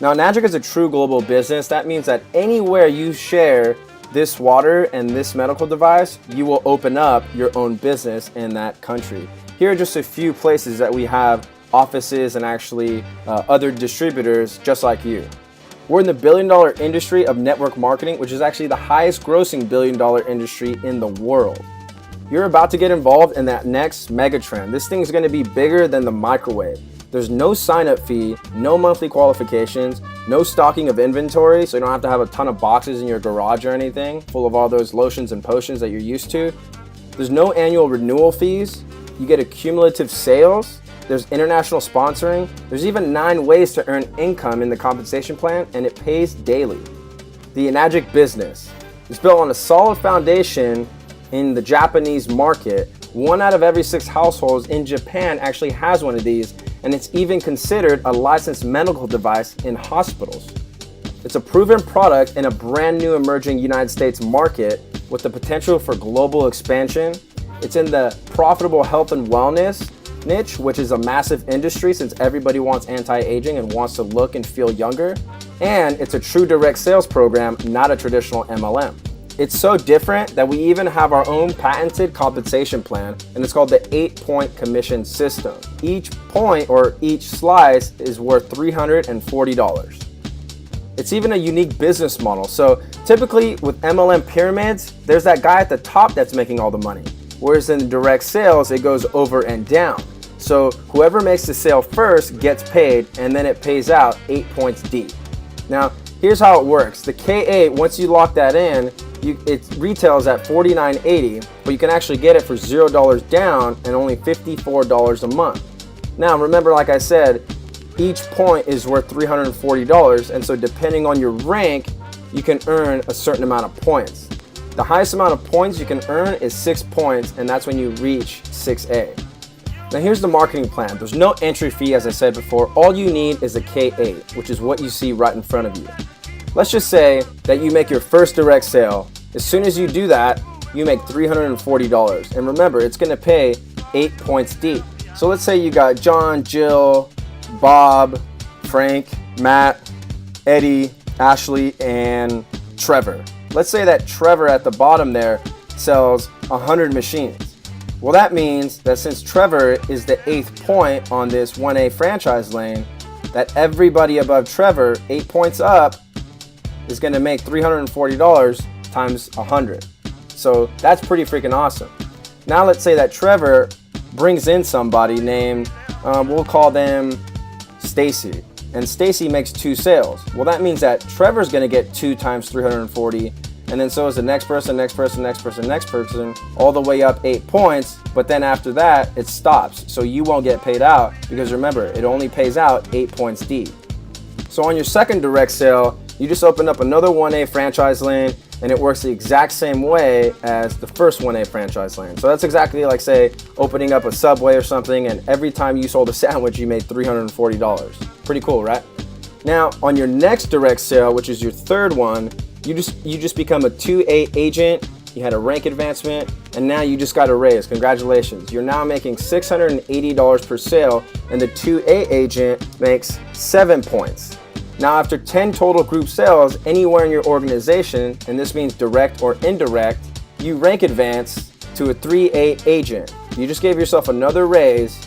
Now, Enagic is a true global business. That means that anywhere you share this water and this medical device, you will open up your own business in that country. Here are just a few places that we have offices and actually other distributors just like you. We're in the billion-dollar industry of network marketing, which is actually the highest grossing billion-dollar industry in the world. You're about to get involved in that next mega trend. This thing's going to be bigger than the microwave. There's no sign-up fee, no monthly qualifications, no stocking of inventory, so you don't have to have a ton of boxes in your garage or anything full of all those lotions and potions that you're used to. There's no annual renewal fees. You get accumulative sales. There's international sponsoring. There's even 9 ways to earn income in the compensation plan, and it pays daily. The Enagic business is built on a solid foundation in the Japanese market. 1 out of every 6 households in Japan actually has one of these, and it's even considered a licensed medical device in hospitals. It's a proven product in a brand new emerging United States market with the potential for global expansion. It's in the profitable health and wellness niche, which is a massive industry since everybody wants anti-aging and wants to look and feel younger. And it's a true direct sales program, not a traditional MLM. It's so different that we even have our own patented compensation plan, and it's called the 8-point commission system. Each point or each slice is worth $340. It's even a unique business model. So typically with MLM pyramids, there's that guy at the top that's making all the money. Whereas in direct sales, it goes over and down. So whoever makes the sale first gets paid, and then it pays out 8 points deep. Now, here's how it works. The K8, once you lock that in, it retails at $49.80, but you can actually get it for $0 down and only $54 a month. Now, remember, like I said, each point is worth $340, and so depending on your rank, you can earn a certain amount of points. The highest amount of points you can earn is 6 points, and that's when you reach 6A. Now here's the marketing plan. There's no entry fee, as I said before. All you need is a K8, which is what you see right in front of you. Let's just say that you make your first direct sale. As soon as you do that, you make $340. And remember, it's gonna pay 8 points deep. So let's say you got John, Jill, Bob, Frank, Matt, Eddie, Ashley, and Trevor. Let's say that Trevor at the bottom there sells 100 machines. Well, that means that since Trevor is the 8th point on this 1A franchise lane, that everybody above Trevor, 8 points up, is going to make $340 times 100. So that's pretty freaking awesome. Now let's say that Trevor brings in somebody named, we'll call them Stacy. And Stacy makes 2 sales. Well, that means that Trevor's going to get 2 times 340, and then so is the next person, next person, next person, next person, all the way up 8 points. But then after that, it stops. So you won't get paid out because remember, it only pays out 8 points deep. So on your second direct sale, you just open up another 1A franchise lane, and it works the exact same way as the first 1A franchise lane. So that's exactly like, say, opening up a Subway or something, and every time you sold a sandwich, you made $340. Pretty cool, right? Now, on your next direct sale, which is your third one, you just become a 2A agent, you had a rank advancement, and now you just got a raise. Congratulations. You're now making $680 per sale, and the 2A agent makes 7 points. Now, after 10 total group sales anywhere in your organization, and this means direct or indirect, you rank advance to a 3A agent. You just gave yourself another raise,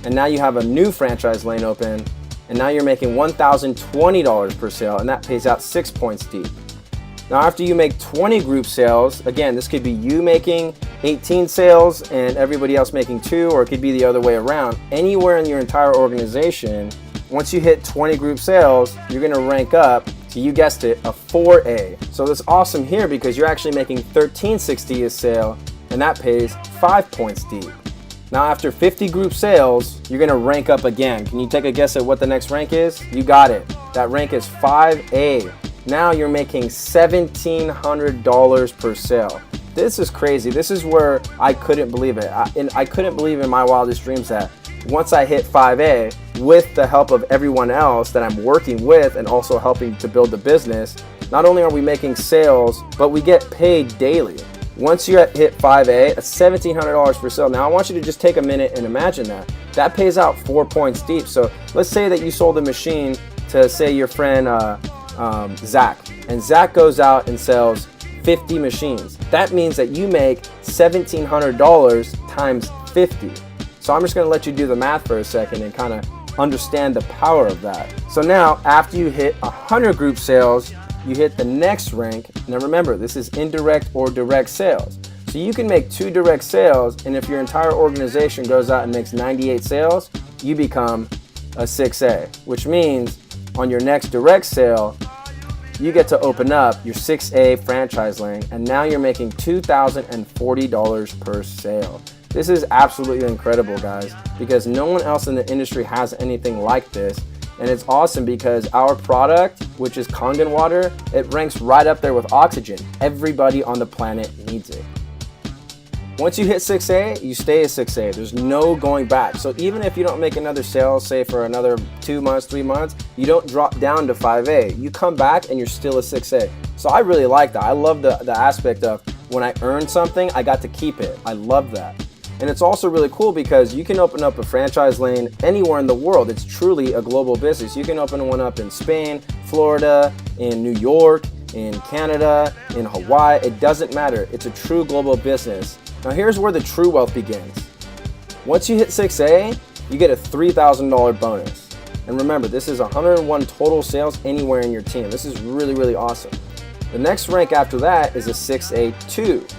and now you have a new franchise lane open, and now you're making $1,020 per sale, and that pays out 6 points deep. Now, after you make 20 group sales, again, this could be you making 18 sales and everybody else making 2, or it could be the other way around. Anywhere in your entire organization, once you hit 20 group sales, you're gonna rank up to, you guessed it, a 4A. So that's awesome here because you're actually making $1,360 a sale, and that pays 5 points deep. Now, after 50 group sales, you're gonna rank up again. Can you take a guess at what the next rank is? You got it. That rank is 5A. Now you're making $1,700 per sale. This is crazy. This is where I couldn't believe it. I couldn't believe in my wildest dreams that once I hit 5A, with the help of everyone else that I'm working with and also helping to build the business, not only are we making sales, but we get paid daily. Once you hit 5A, that's $1,700 per sale. Now I want you to just take a minute and imagine that. That pays out 4 points deep. So let's say that you sold a machine to say your friend Zach, and Zach goes out and sells 50 machines. That means that you make $1,700 times 50. So I'm just going to let you do the math for a second and kind of understand the power of that. So now after you hit 100 group sales, you hit the next rank. Now remember, this is indirect or direct sales. So you can make 2 direct sales, and if your entire organization goes out and makes 98 sales, you become a 6A, which means on your next direct sale, you get to open up your 6A franchise lane, and now you're making $2,040 per sale. This is absolutely incredible, guys, because no one else in the industry has anything like this. And it's awesome because our product, which is Kangen water, it ranks right up there with oxygen. Everybody on the planet needs it. Once you hit 6A, you stay a 6A. There's no going back. So even if you don't make another sale, say for another 2 months, 3 months, you don't drop down to 5A. You come back and you're still a 6A. So I really like that. I love the aspect of when I earn something, I got to keep it. I love that. And it's also really cool because you can open up a franchise lane anywhere in the world. It's truly a global business. You can open one up in Spain, Florida, in New York, in Canada, in Hawaii. It doesn't matter. It's a true global business. Now here's where the true wealth begins. Once you hit 6A, you get a $3,000 bonus. And remember, this is 101 total sales anywhere in your team. This is really, really awesome. The next rank after that is a 6A2.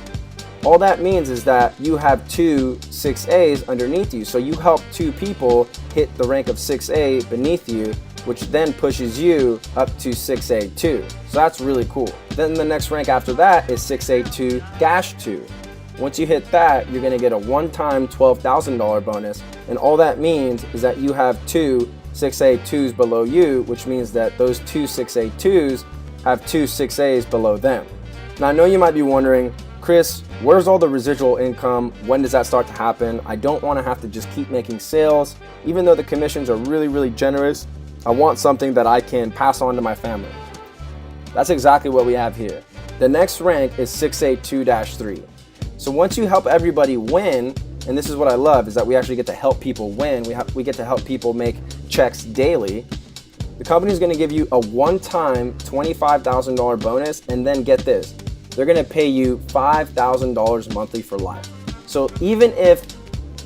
All that means is that you have 2 6As underneath you. So you help 2 people hit the rank of 6A beneath you, which then pushes you up to 6A2. So that's really cool. Then the next rank after that is 6A2-2. Once you hit that, you're gonna get a one-time $12,000 bonus. And all that means is that you have 2 6A2s below you, which means that those 2 6A2s have 2 6As below them. Now I know you might be wondering, Chris, where's all the residual income? When does that start to happen? I don't want to have to just keep making sales. Even though the commissions are really, really generous, I want something that I can pass on to my family. That's exactly what we have here. The next rank is 6A2-3. So once you help everybody win, and this is what I love, is that we actually get to help people win. We get to help people make checks daily. The company is going to give you a one-time $25,000 bonus, and then get this. They're gonna pay you $5,000 monthly for life. So even if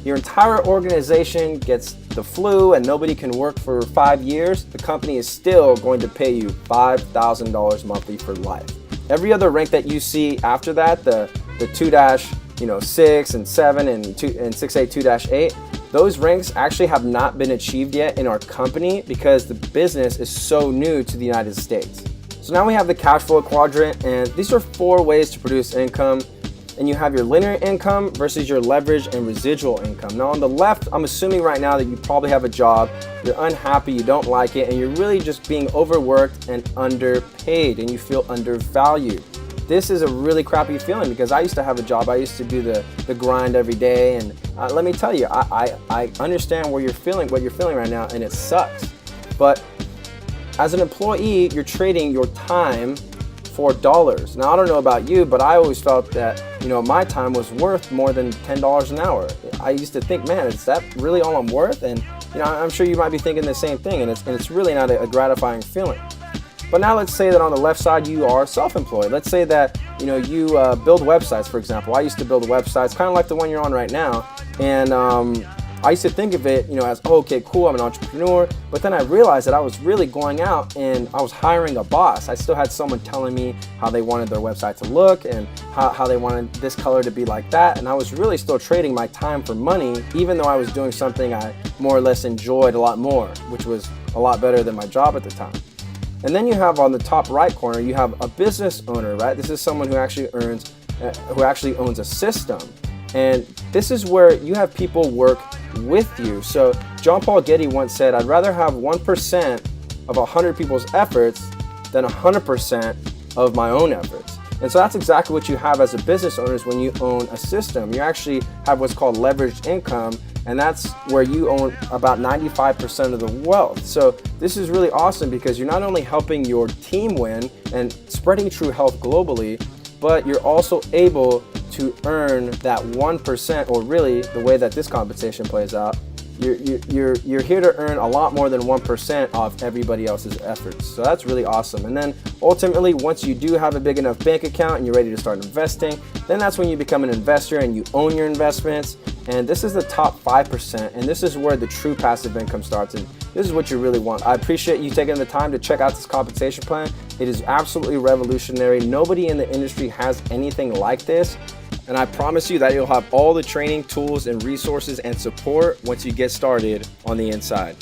your entire organization gets the flu and nobody can work for 5 years, the company is still going to pay you $5,000 monthly for life. Every other rank that you see after that, the 2-6 and 7 and 6A2-8, those ranks actually have not been achieved yet in our company because the business is so new to the United States. So now we have the cash flow quadrant, and these are 4 ways to produce income. And you have your linear income versus your leverage and residual income. Now on the left, I'm assuming right now that you probably have a job, you're unhappy, you don't like it, and you're really just being overworked and underpaid, and you feel undervalued. This is a really crappy feeling because I used to have a job, I used to do the grind every day, and let me tell you, I understand what you're feeling right now, and it sucks. But as an employee, you're trading your time for dollars. Now, I don't know about you, but I always felt that, my time was worth more than $10 an hour. I used to think, man, is that really all I'm worth? And, I'm sure you might be thinking the same thing, and it's really not a gratifying feeling. But now let's say that on the left side, you are self-employed. Let's say that, you build websites, for example. I used to build websites, kind of like the one you're on right now. And I used to think of it, as, oh, okay, cool, I'm an entrepreneur. But then I realized that I was really going out and I was hiring a boss. I still had someone telling me how they wanted their website to look and how they wanted this color to be like that. And I was really still trading my time for money, even though I was doing something I more or less enjoyed a lot more, which was a lot better than my job at the time. And then you have on the top right corner, you have a business owner, right? This is someone who actually owns a system. And this is where you have people work with you. So John Paul Getty once said, I'd rather have 1% of 100 people's efforts than 100% of my own efforts. And so that's exactly what you have as a business owner is when you own a system. You actually have what's called leveraged income, and that's where you own about 95% of the wealth. So this is really awesome because you're not only helping your team win and spreading true health globally, but you're also able to earn that 1%, or really the way that this compensation plays out you're here to earn a lot more than 1% off everybody else's efforts. So that's really awesome. And then ultimately, once you do have a big enough bank account and you're ready to start investing, then that's when you become an investor and you own your investments. And this is the top 5%, and this is where the true passive income starts, and this is what you really want. I appreciate you taking the time to check out this compensation plan. It is absolutely revolutionary. Nobody in the industry has anything like this, and I promise you that you'll have all the training, tools, and resources and support once you get started on the inside.